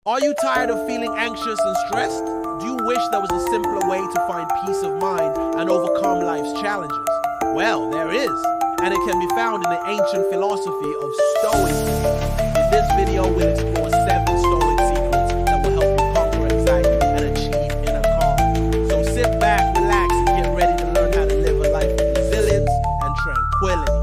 Are you tired of feeling anxious and stressed? Do you wish there was a simpler way to find peace of mind and overcome life's challenges? Well, there is, and it can be found in the ancient philosophy of Stoicism. In this video, we'll explore 7 Stoic secrets that will help you conquer anxiety and achieve inner calm. So sit back, relax, and get ready to learn how to live a life of resilience and tranquility.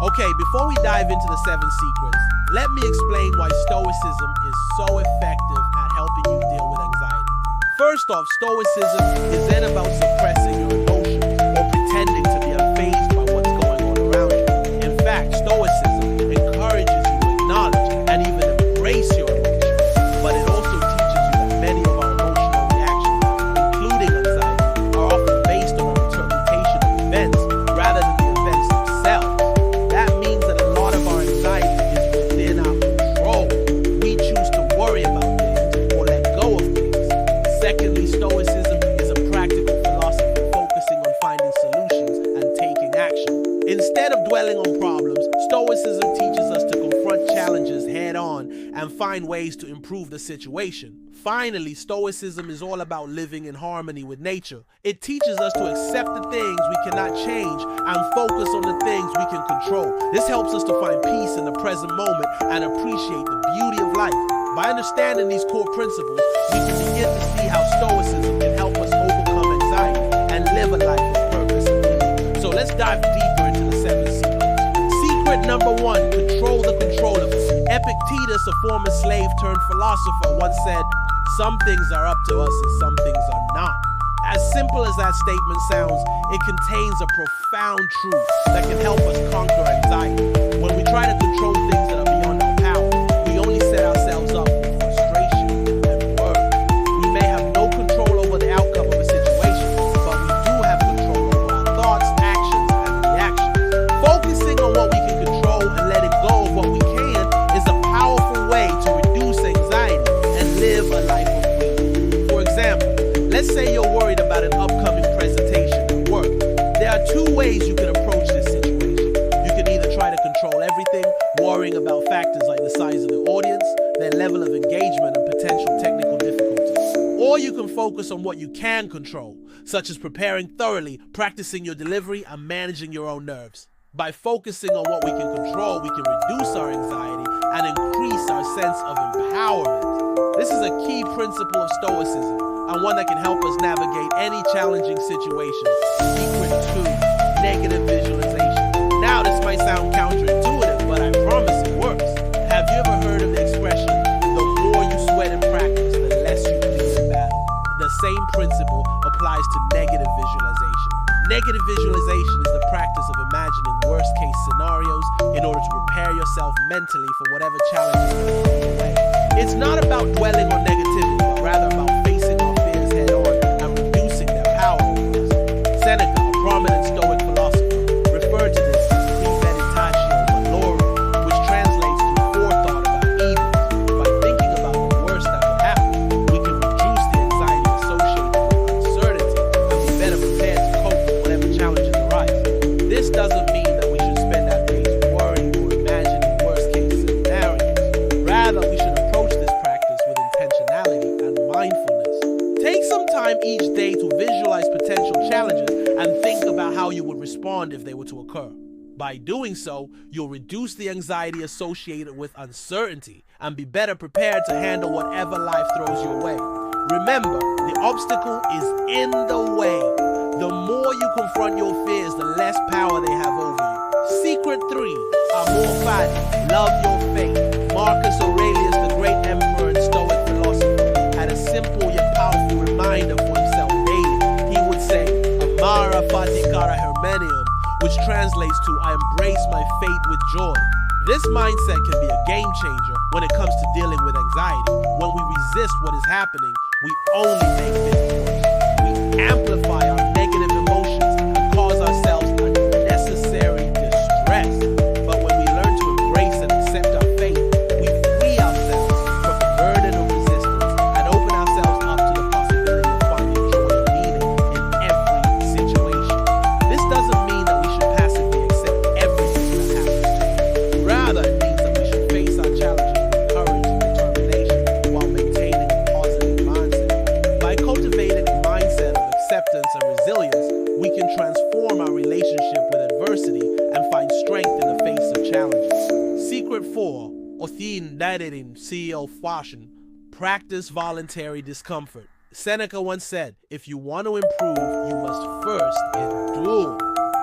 Okay, before we dive into the 7 secrets, let me explain why Stoicism is so effective at helping you deal with anxiety. First off, Stoicism isn't about suppressing your emotions or pretending to be unfazed by what's going on around you. In fact, Stoicism encourages you to acknowledge and even embrace your emotions, but it also teaches you that many of our emotional reactions, including anxiety, are often based on our interpretation of events rather than the events themselves. That means that a lot of our anxiety is within our control. We choose to worry about things or let go of things. Secondly, Stoicism is a practical philosophy focusing on finding solutions and taking action. Instead of dwelling on problems, Stoicism teaches us to confront challenges head on and find ways to improve the situation. Finally, Stoicism is all about living in harmony with nature. It teaches us to accept the things we cannot change and focus on the things we can control. This helps us to find peace in the present moment and appreciate the beauty of life. By understanding these core principles, we can begin to see how Stoicism can help us overcome anxiety and live a life of purpose and meaning. So let's dive deeper into the 7 secrets. Secret number 1, control the controllables. Epictetus, a former slave turned philosopher, once said, "Some things are up to us and some things are not." As simple as that statement sounds, it contains a profound truth that can help us conquer anxiety. When we try to control things that are beyond our power, we only set ourselves up for frustration and worry. We may have no control over the outcome of a situation, but we do have control over our thoughts, actions, and reactions. Focusing on what we can control and letting go of what we can is a powerful way to reduce anxiety and live a life of freedom. For example, let's say you're worried about an upcoming presentation at work. There are 2 ways you can approach this situation. You can either try to control everything, worrying about factors like the size of the audience, their level of engagement, and potential technical difficulties. Or you can focus on what you can control, such as preparing thoroughly, practicing your delivery, and managing your own nerves. By focusing on what we can control, we can reduce our anxiety and increase our sense of empowerment. This is a key principle of Stoicism, and one that can help us navigate any challenging situation. Secret 2, negative visualization. Now, this might sound counterintuitive, but I promise it works. Have you ever heard of the expression, the more you sweat in practice, the less you bleed in battle? The same principle applies to negative visualization. Negative visualization is the practice of imagining worst-case scenarios in order to prepare yourself mentally for whatever challenges may come your way. It's not about dwelling on negativity, but rather about facing our fears head-on and reducing their power over us. Seneca, a prominent Stoic philosopher, referred to this as premeditatio malorum, which translates to forethought about evils. By thinking about the worst that could happen, we can reduce the anxiety associated with uncertainty and be better prepared to cope with whatever challenges arise. This doesn't mean that we should spend our days worrying or imagining worst-case scenarios. Rather, we should approach this practice with intentionality and mindfulness. Take some time each day to visualize potential challenges and think about how you would respond if they were to occur. By doing so, you'll reduce the anxiety associated with uncertainty and be better prepared to handle whatever life throws your way. Remember, the obstacle is in the way. The more you confront your fears, the less power they have over you. Secret 3, amor fati, love your faith. Marcus Aurelius, the great emperor and Stoic philosopher, had a simple yet powerful reminder for himself daily. He would say, amara fati cara hermenium, which translates to, I embrace my fate with joy. This mindset can be a game changer when it comes to dealing with anxiety. When we resist what is happening, we only make things worse. We amplify our negative emotions and cause ourselves unnecessary distress. But when we learn to embrace and accept our fate, we free ourselves from the burden of resistance and open ourselves up to the possibility of finding joy and meaning in every situation. This doesn't mean that we should passively accept everything that happens to us. Rather, it means that we should face our challenges with courage and determination while maintaining said it in CEO fashion, practice voluntary discomfort. Seneca once said, if you want to improve, you must first endure.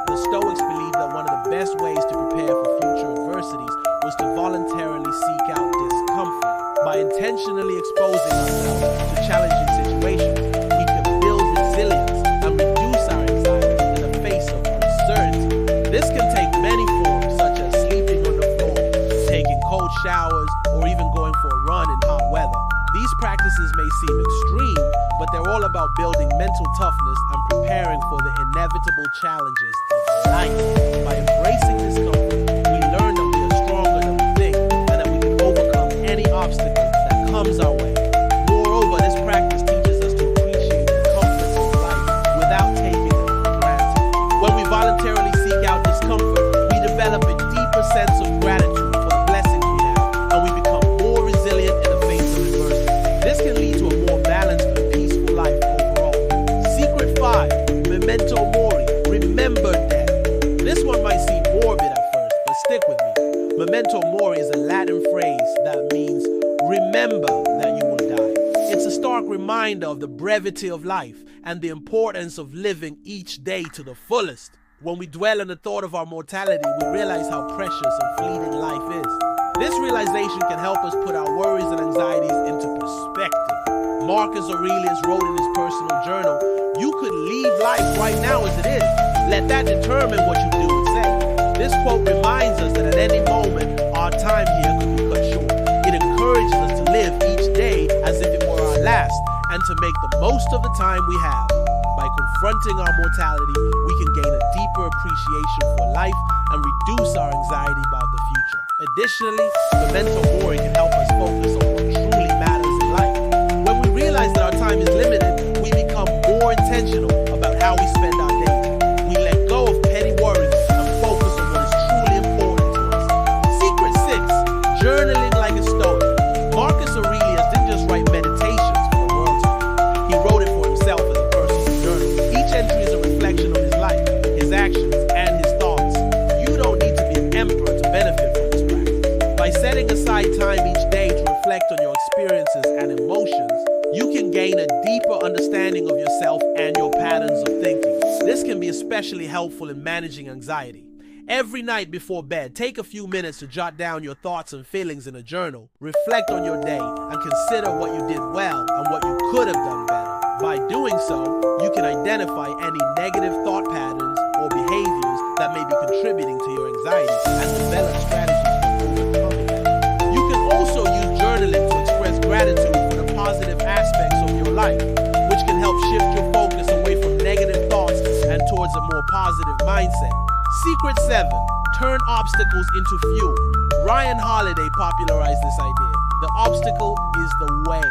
The Stoics believed that one of the best ways to prepare for future adversities was to voluntarily seek out discomfort. By intentionally exposing ourselves to challenging situations, we can build resilience and reduce our anxiety in the face of uncertainty. This can take many forms, such as sleeping on the floor, taking cold showers, or even going for a run in hot weather. These practices may seem extreme, but they're all about building mental toughness and preparing for the inevitable challenges of life. By embracing discomfort, we learn that we are stronger than we think and that we can overcome any obstacle that comes our way. Moreover, this practice teaches us to appreciate the comforts of life without taking them for granted. When we voluntarily seek out discomfort, we develop a deeper sense of gratitude for the blessings we have, and we become more resilient in the face of adversity. This can lead to a more balanced and peaceful life overall. Secret 5, memento mori, remember death. This one might seem morbid at first, but stick with me. Memento mori is a Latin phrase that means remember that you will die. It's a stark reminder of the brevity of life and the importance of living each day to the fullest. When we dwell on the thought of our mortality, we realize how precious and fleeting life is. This realization can help us put our worries and anxieties into perspective. Marcus Aurelius wrote in his personal journal, "You could leave life right now as it is. Let that determine what you do and say." This quote reminds us that at any moment, our time here could be cut short. It encourages us to live each day as if it were our last and to make the most of the time we have. By confronting our mortality, we can gain a deeper appreciation for life and reduce our anxiety about the future. Additionally, memento mori can help us focus on what truly matters in life. When we realize that our time is limited, we become more intentional about how we spend our days. We let go of petty worries and focus on what is truly important to us. Secret 6, journaling like a Stoic. Marcus Aurelius didn't just write meditations for the world to read. He wrote it for himself as a personal journal. Each entry is a reflection of his life, his actions, and his thoughts. You don't need to be an emperor to benefit from this practice. By setting aside time each day to reflect on your experiences and emotions, you can gain a deeper understanding of yourself and your patterns of thinking. This can be especially helpful in managing anxiety. Every night before bed, take a few minutes to jot down your thoughts and feelings in a journal. Reflect on your day and consider what you did well and what you could have done better. By doing so, you can identify any negative thought patterns or behaviors that may be contributing to your anxiety and develop strategies for overcoming them. You can also use journaling to express gratitude for the positive aspects of your life, which can help shift your focus away from negative thoughts and towards a more positive mindset. Secret 7, turn obstacles into fuel. Ryan Holiday popularized this idea. The obstacle is the way.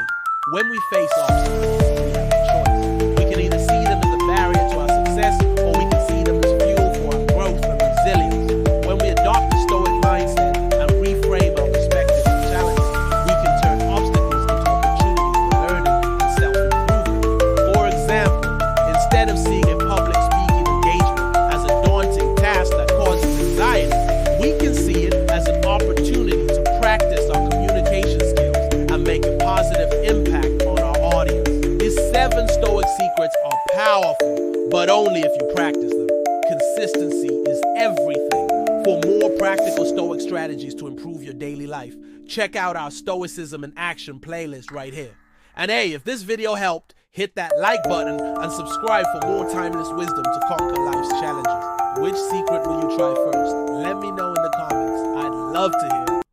When we face obstacles, we have a choice. We can either see them as a barrier to our success, or we can see them as fuel for our growth and resilience. When we adopt the Stoic mindset and reframe our perspective on challenges, we can turn obstacles into opportunities for learning and self-improvement. For example, instead of seeing a public speaking engagement as a daunting task that causes anxiety, we can see it as an opportunity to practice our communication skills and make a positive impact on our audience. These 7 Stoic secrets are powerful, but only if you practice them. Consistency is everything. For more practical Stoic strategies to improve your daily life, check out our Stoicism in Action playlist right here. And hey, if this video helped, hit that like button and subscribe for more timeless wisdom to conquer life's challenges. Which secret will you try first? Let me know in the comments. I'd love to hear.